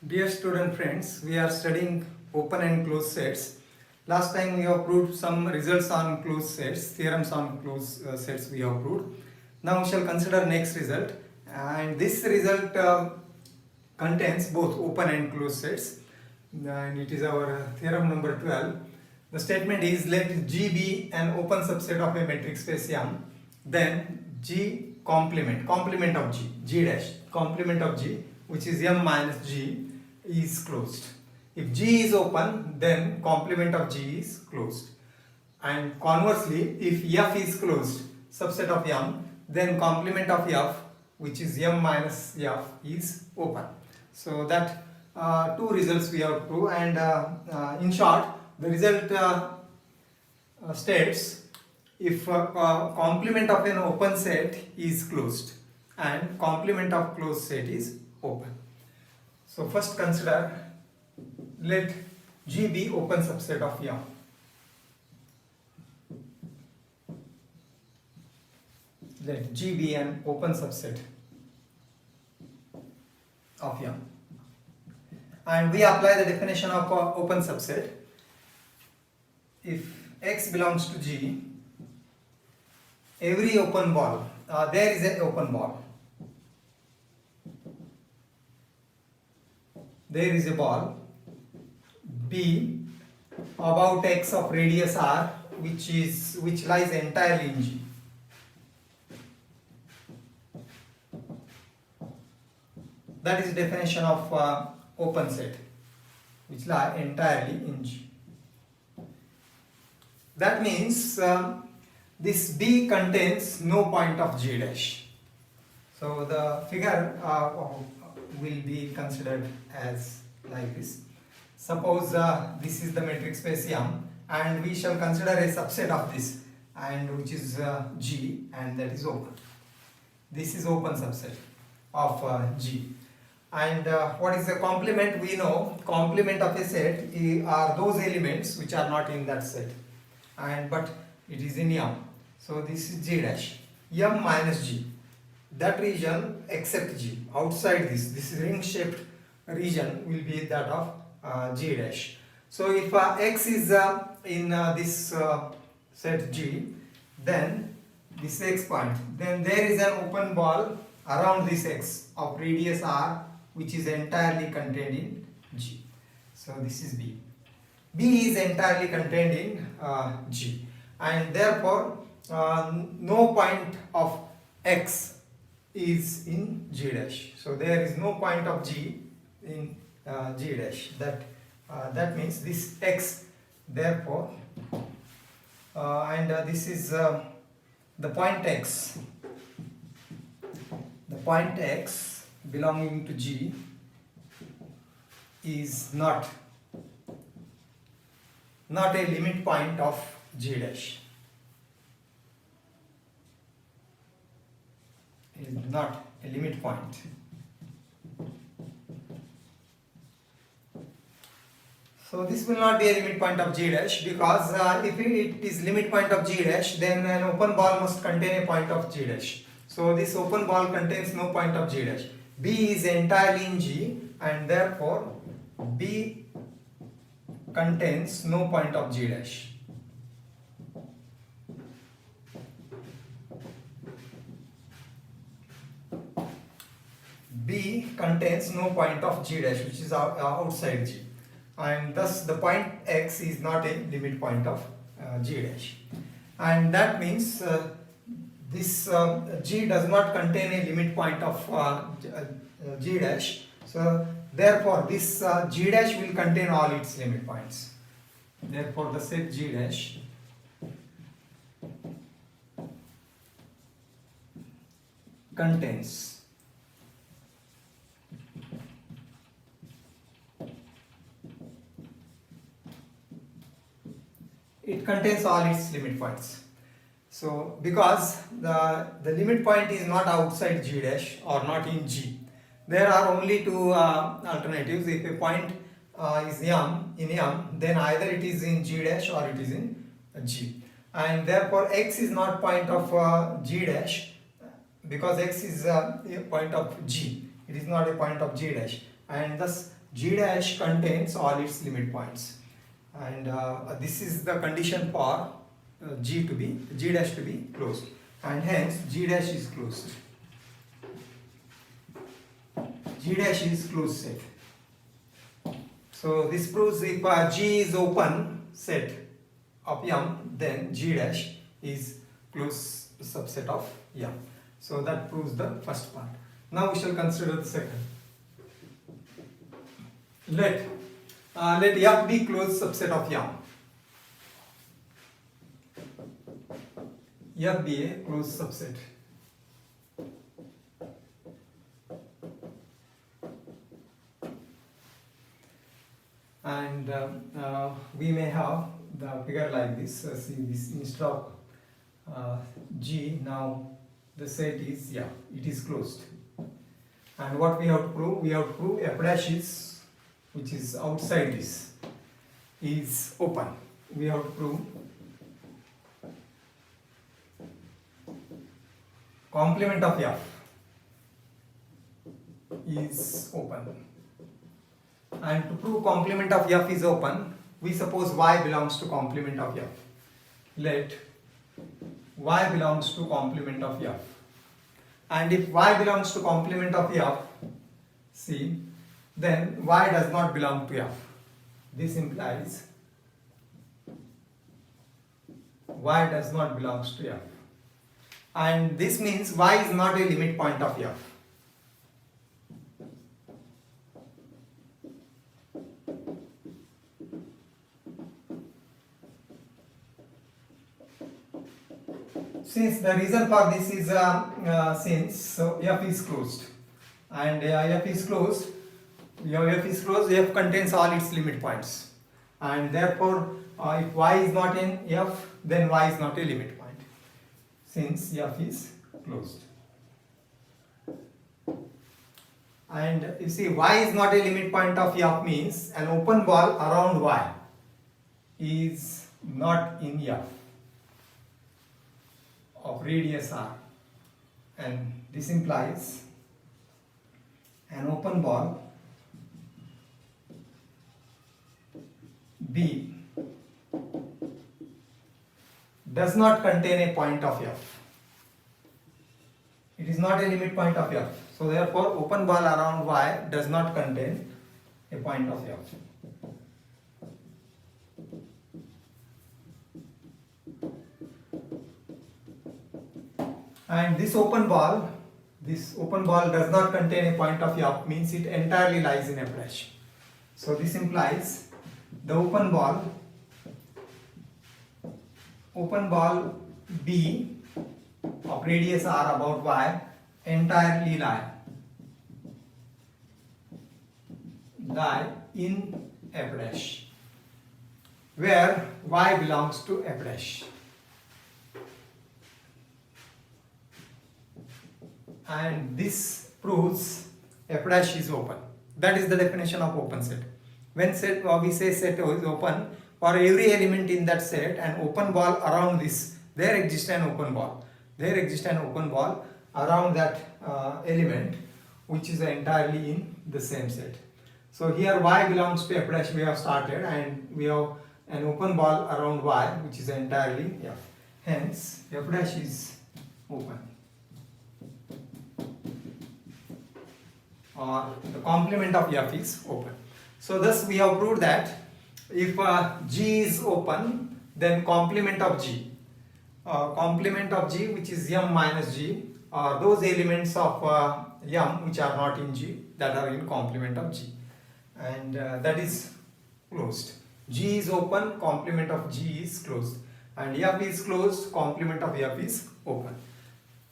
Dear student friends, we are studying open and closed sets. Last time we have proved some results on closed sets, theorems on closed sets we have proved. Now we shall consider next result, and this result contains both open and closed sets, and it is our theorem number 12. The statement is, let G be an open subset of a metric space M, then G complement of G dash, complement of G, which is M minus G, is closed. If G is open, then complement of G is closed. And conversely, if F is closed, subset of M, then complement of F, which is M minus F, is open. So that two results we have to prove, and in short, the result states if complement of an open set is closed and complement of closed set is open. So first consider, let G be open subset of M. Let G be an open subset of M. And we apply the definition of open subset. If X belongs to G, every open ball, there is an open ball. There is a ball B about X of radius R, which lies entirely in G. That is the definition of open set, which lie entirely in G. That means this B contains no point of G dash. So the figure will be considered as like this. Suppose this is the metric space M, and we shall consider a subset of this, and which is G, and that is open. This is open subset of G. And what is the complement? We know complement of a set are those elements which are not in that set, but it is in M. So this is G dash, M minus G. That region except G, outside this ring shaped region will be that of G dash. So if X is in this set G, then this X point, then there is an open ball around this X of radius R, which is entirely contained in G. So this is B. B is entirely contained in G, and therefore no point of X is in G dash. So there is no point of G in G dash. That means this X, therefore, and this is the point X. The point X belonging to G is not a limit point of G dash. It is not a limit point. So this will not be a limit point of G dash, because if it is limit point of G dash, then an open ball must contain a point of G dash. So this open ball contains no point of G dash. B is entirely in G, and therefore B contains no point of G dash. B contains no point of G dash, which is outside G, and thus the point X is not a limit point of G dash. And that means this G does not contain a limit point of G dash. So therefore this G dash will contain all its limit points. Therefore the set G dash contains all its limit points. So because the limit point is not outside G dash or not in G, there are only two alternatives. If a point is M, in M, then either it is in G dash or it is in G. And therefore X is not point of G dash, because X is a point of G. It is not a point of G dash, and thus G dash contains all its limit points, and this is the condition for G dash to be closed, and hence G dash is closed. G dash is closed set. So this proves if G is open set of M, then G dash is closed subset of M. So that proves the first part. Now we shall consider the second. Let F be closed subset of M. F be a closed subset. And we may have the figure like this. See this, instead of G, now the set is it is closed. And what we have to prove? We have to prove F dash is, which is outside this, is open. We have to prove complement of F is open. And to prove complement of F is open, we suppose Y belongs to complement of F. Let Y belongs to complement of F. And if Y belongs to complement of F, see, then Y does not belong to F. This implies Y does not belong to F. And this means Y is not a limit point of F. Since the reason for this is since F is closed, and F is closed, F contains all its limit points, and therefore if Y is not in F, then Y is not a limit point, since F is closed. And you see, Y is not a limit point of F means an open ball around Y is not in F of radius r, and this implies an open ball B does not contain a point of F. It is not a limit point of F. So therefore open ball around Y does not contain a point of F. And this open ball does not contain a point of F means it entirely lies in F dash. So this implies the open ball B of radius r about Y entirely lie in F dash, where Y belongs to F dash. And this proves F dash is open. That is the definition of open set. When we say set is open, for every element in that set, an open ball around this, there exists an open ball. There exists an open ball around that element, which is entirely in the same set. So here Y belongs to F dash, we have started, and we have an open ball around Y, which is entirely F. Hence, F dash is open, or the complement of F is open. So thus we have proved that if G is open, then complement of G, which is M minus G, are those elements of M which are not in G, that are in complement of G, and that is closed. G is open, complement of G is closed, and F is closed, complement of F is open.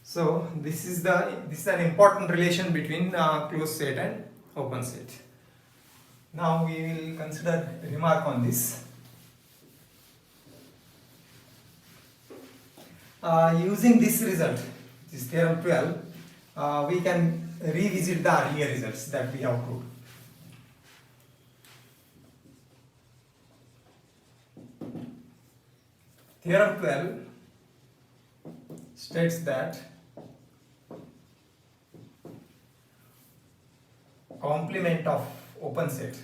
So this is an important relation between closed set and open set. Now we will consider a remark on this. Using this result, this theorem 12, we can revisit the earlier results that we have proved. Theorem 12 states that complement of open set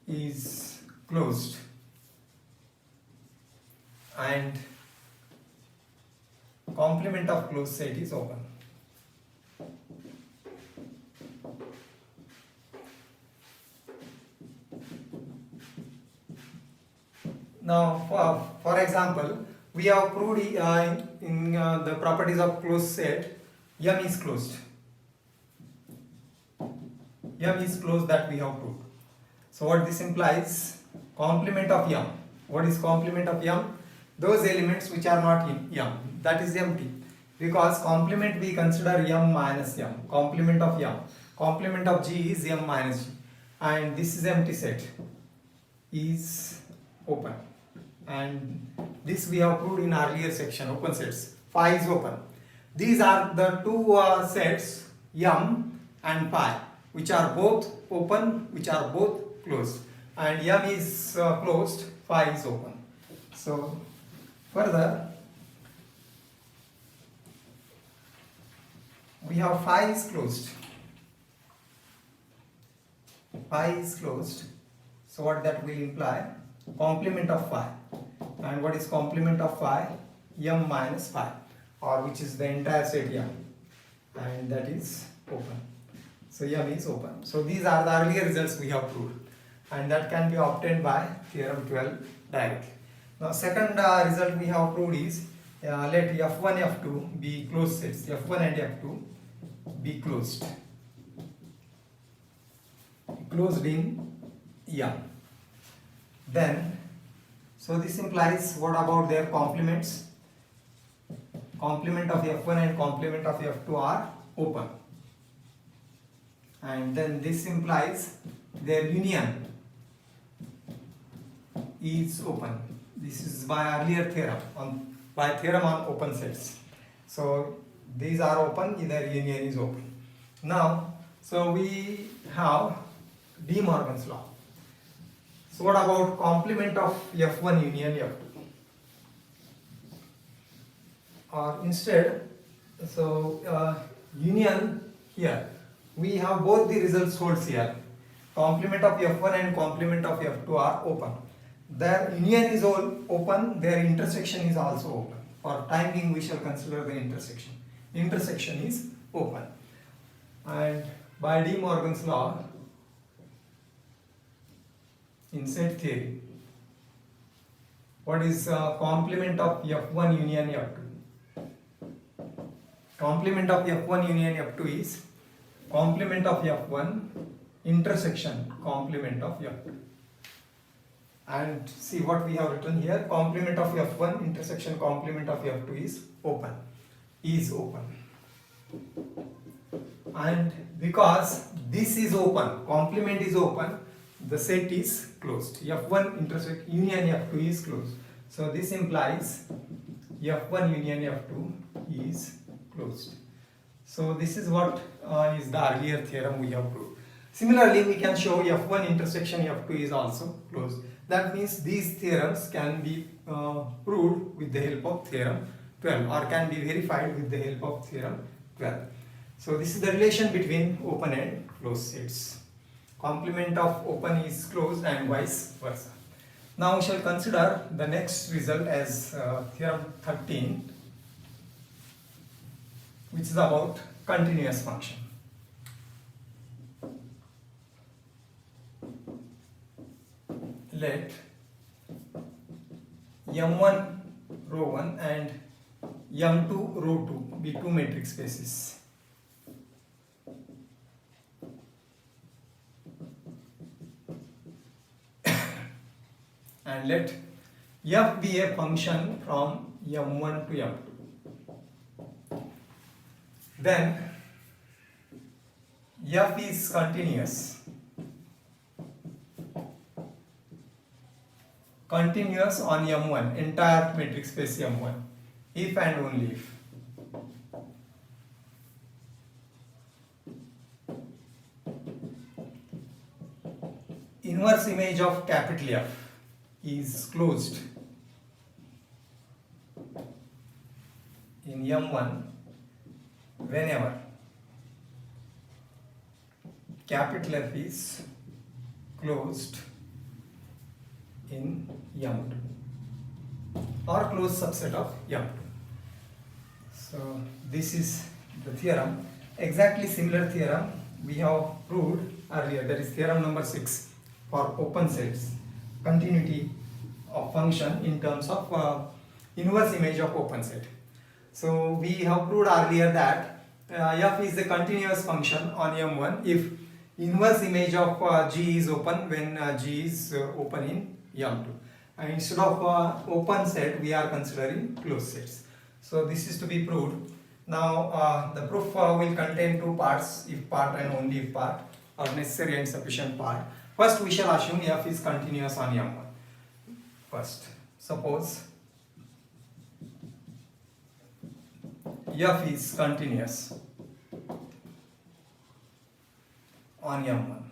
is closed and complement of closed set is open. Now, for example, we have proved in the properties of closed set, M is closed. M is closed, that we have proved. So what this implies? Complement of M. What is complement of M? Those elements which are not in M, that is empty. Because complement we consider M minus M. Complement of M. Complement of G is M minus G. And this is empty set is open. And this we have proved in earlier section, open sets. Phi is open. These are the two sets M and Phi, which are both open, which are both closed. And M is closed, Phi is open. So further, we have Phi is closed. Phi is closed. So what that will imply? Complement of Phi. And what is complement of Phi? M minus Phi, or which is the entire set M, and that is open. So M is open. So these are the earlier results we have proved, and that can be obtained by theorem 12 directly. Now second result we have proved is let F1 F2 be closed sets. F1 and F2 be closed in M. Then, so this implies, what about their complements? Complement of F1 and complement of F2 are open. And then this implies their union is open. This is by earlier theorem, by theorem on open sets. So these are open, their union is open. Now, so we have De Morgan's law. So what about complement of F1 union F2? Or instead, so union here, we have both the results holds here. Complement of F1 and complement of F2 are open. Their union is all open, their intersection is also open. For time being, we shall consider the intersection. Intersection is open. And by De Morgan's law, in set theory, what is complement of F1 union F2? Complement of F1 union F2 is complement of F1 intersection complement of F2. And see what we have written here, complement of F1 intersection complement of F2 is open. And because this is open, complement is open, the set is closed. F1 intersect union F2 is closed. So this implies F1 union F2 is closed. So this is what is the earlier theorem we have proved. Similarly, we can show F1 intersection F2 is also closed. That means these theorems can be proved with the help of theorem 12, or can be verified with the help of theorem 12. So this is the relation between open and closed sets. Complement of open is closed and vice versa. Now we shall consider the next result as theorem 13, which is about continuous function. Let M1 row 1 and M2 row 2 be two matrix spaces. And let F be a function from M1 to M2. Then F is continuous. Continuous on M1, entire matrix space M1, if and only if. Inverse image of capital F is closed in M1 whenever capital F is closed in M2 or closed subset of M2. So this is the theorem. Exactly similar theorem we have proved earlier, that is theorem number 6 for open sets, continuity of function in terms of inverse image of open set. So we have proved earlier that f is a continuous function on M1 if inverse image of G is open when G is open in M2. And instead of open set, we are considering closed sets. So this is to be proved. Now the proof will contain two parts, if part and only if part, or necessary and sufficient part. First we shall assume f is continuous on M1. First, suppose f is continuous on M1.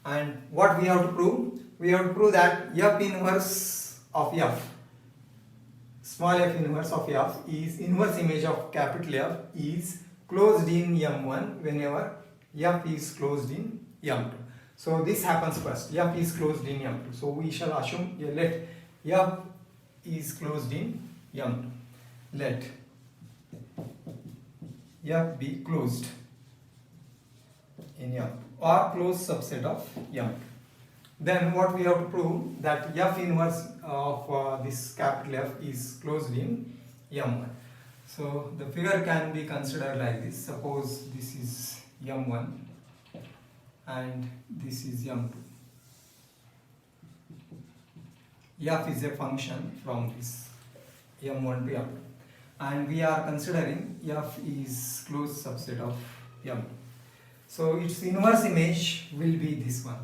And what we have to prove? We have to prove that f inverse of f, small f inverse of f, is inverse image of capital F is closed in M1 whenever f is closed in M2. So this happens first, f is closed in M2. So we shall assume, let f is closed in M2. Let f be closed in M2 or closed subset of M2. Then what we have to prove, that f inverse of this capital F is closed in M1. So the figure can be considered like this. Suppose this is M1 and this is M2. F is a function from this M1 to M2. And we are considering f is closed subset of M2. So its inverse image will be this one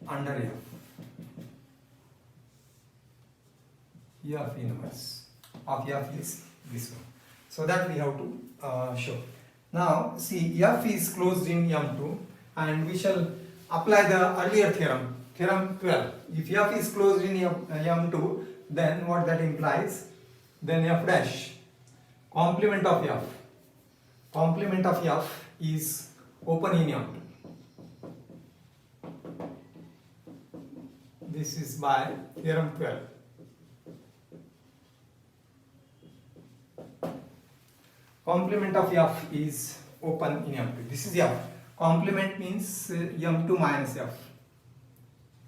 under f. F inverse of f is this one. So that we have to show. Now see, f is closed in M2 and we shall apply the earlier theorem, theorem 12. If f is closed in M2, then what that implies? Then f dash, complement of f is open in M2. This is by theorem 12. Complement of f is open in M2. This is f. Complement means M2 minus f.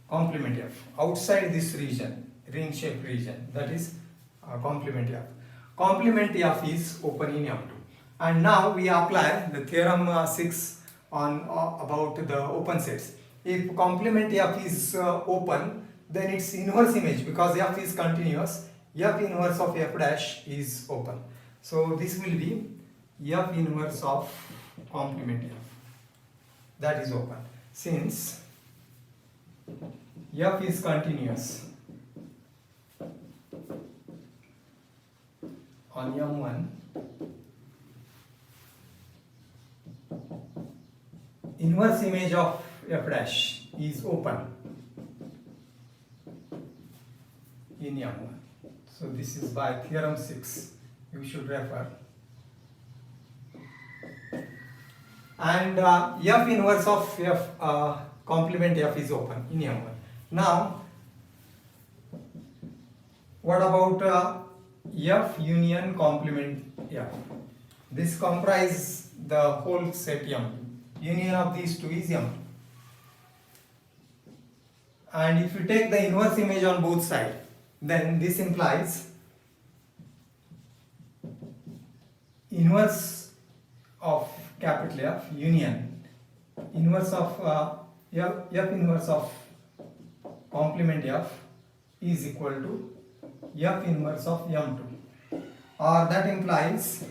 Complement f. Outside this region, ring shaped region, that is complement f. Complement f is open in M2. And now we apply the theorem 6 on about the open sets. If complement f is open, then its inverse image, because f is continuous, f inverse of f dash is open. So this will be f inverse of complement f, that is open. Since f is continuous on M1, inverse image of f dash is open in M1. So this is by theorem 6. You should refer. And f inverse of f complement f is open in M1. Now what about f union complement f? This comprises the whole set M2. Union of these two is M2. And if you take the inverse image on both sides, then this implies inverse of capital F union inverse of f inverse of complement f is equal to f inverse of M2, or that implies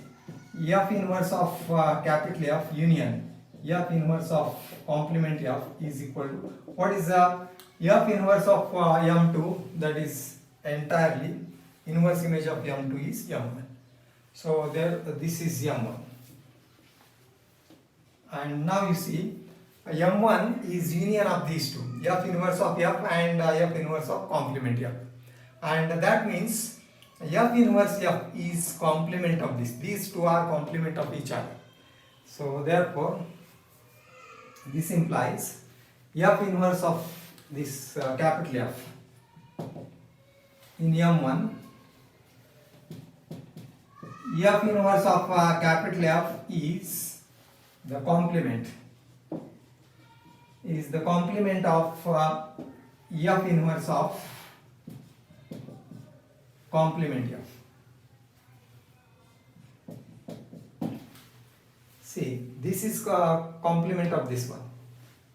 f inverse of capital F union f inverse of complement f is equal to, what is the f inverse of M2? That is entirely inverse image of M2 is M1. So there, this is M1. And now you see M1 is union of these two, f inverse of f and f inverse of complement f. And that means f inverse f is complement of this. These two are complement of each other. So therefore this implies F inverse of this capital F in M1, F inverse of capital F is the complement of F inverse of complement F. See, this is complement of this one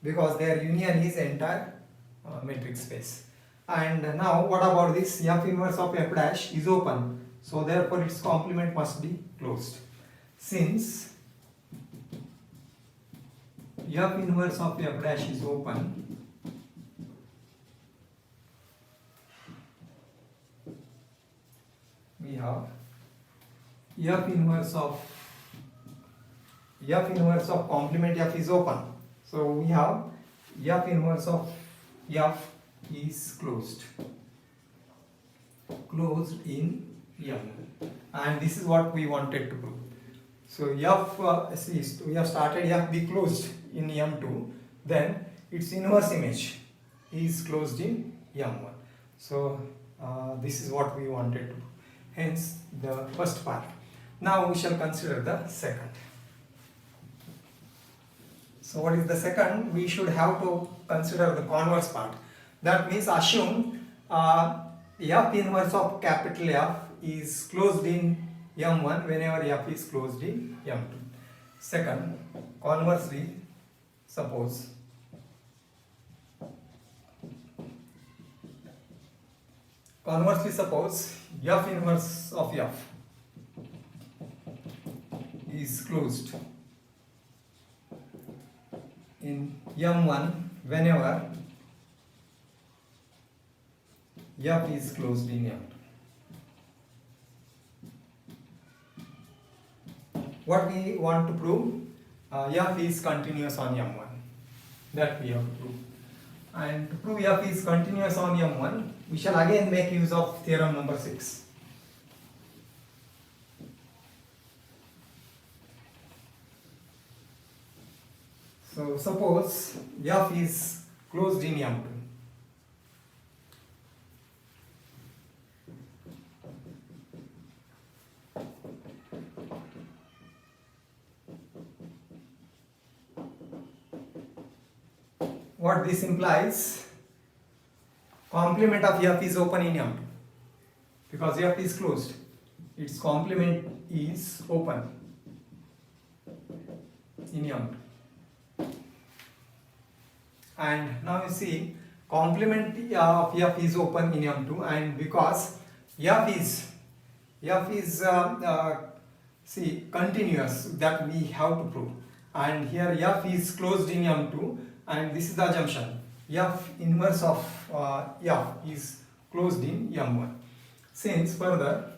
because their union is entire metric space. And now what about this? F inverse of F dash is open, so therefore its complement must be closed. Since F inverse of F dash is open, we have F inverse of complement F is open, so we have F inverse of F is closed in M, and this is what we wanted to prove. So F we have started F be closed in M2, then its inverse image is closed in M1. So this is what we wanted to prove. Hence the first part. Now we shall consider the second. So what is the second? We should have to consider the converse part. That means assume F inverse of capital F is closed in M1 whenever F is closed in M2. Second, conversely, suppose F inverse of F is closed in M1 whenever F is closed in M2. What we want to prove? F is continuous on M1. That we have to prove. And to prove F is continuous on M1, we shall again make use of theorem number 6. So suppose F is closed in M2. What this implies? Complement of F is open in M2 because F is closed. Its complement is open in M2. And now you see complement of F is open in M2, and because F is see continuous, that we have to prove, and here F is closed in M2, and this is the assumption F inverse of F is closed in M1. Since further,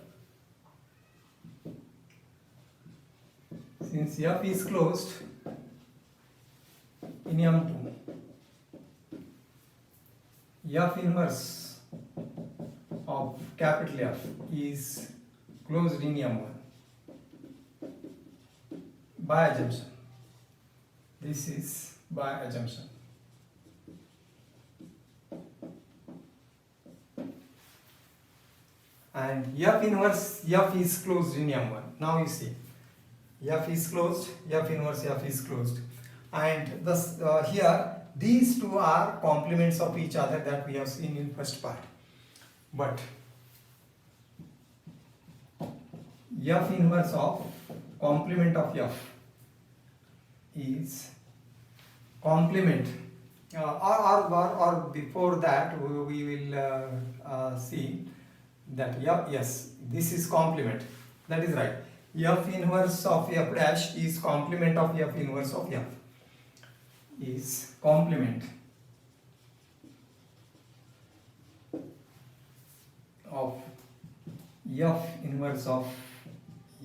since F is closed in M2, F inverse of capital F is closed in M1 by assumption. This is by assumption. And F inverse F is closed in M1. Now you see F is closed, F inverse F is closed, and thus here these two are complements of each other that we have seen in first part. But F inverse of complement of F is complement or before that we will see that yes, this is complement, that is right. F inverse of F dash is complement of F inverse of F, is complement of F inverse of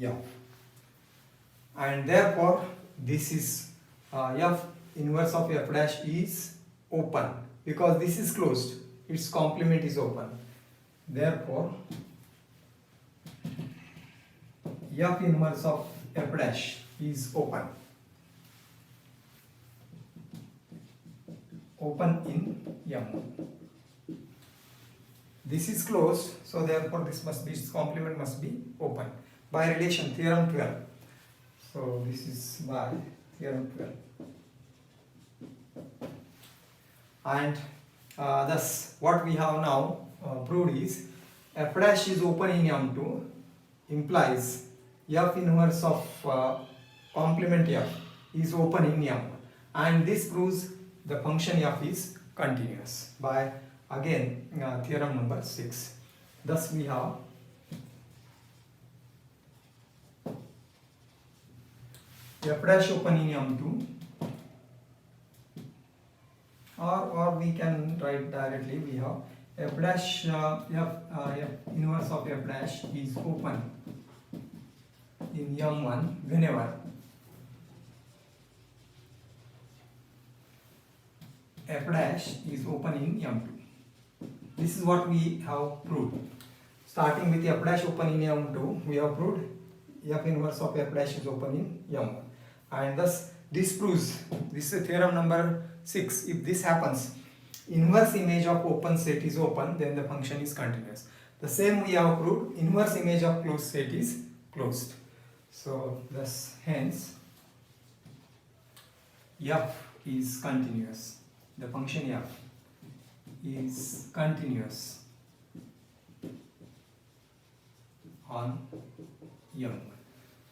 F, and therefore this is F inverse of F dash is open because this is closed, its complement is open. Therefore F inverse of F dash is open. open in M1. This is closed, so therefore this complement must be open by relation theorem 12. So this is by theorem 12. And thus what we have now proved is f dash is open in M2 implies f inverse of complement f is open in M1, and this proves the function f is continuous by again theorem number 6. Thus we have f dash open in M2, or we can write directly, we have f dash f inverse of f dash is open in M1 whenever f dash is open in M2. This is what we have proved. Starting with f dash open in M2, we have proved f inverse of f dash is open in M1, and thus this proves, this is theorem number 6. If this happens, inverse image of open set is open, then the function is continuous. The same we have proved, inverse image of closed set is closed. So thus hence f is continuous. The function f is continuous on M1,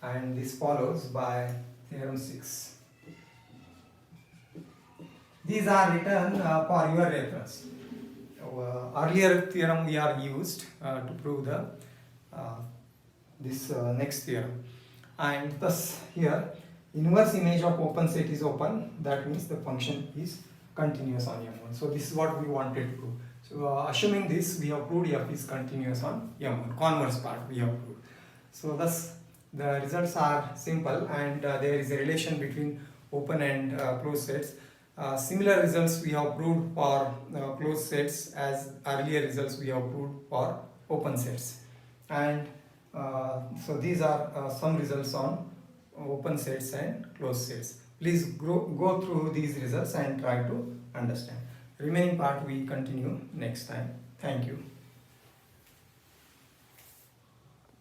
and this follows by theorem 6. These are written for your reference. Earlier theorem we are used to prove the this next theorem, and thus here inverse image of open set is open, that means the function is continuous on M1. So this is what we wanted to prove. So assuming this, we have proved f is continuous on M1. Converse part we have proved. So thus the results are simple, and there is a relation between open and closed sets. Similar results we have proved for closed sets as earlier results we have proved for open sets. And so these are some results on open sets and closed sets. Please go through these results and try to understand. Remaining part we continue next time. Thank you.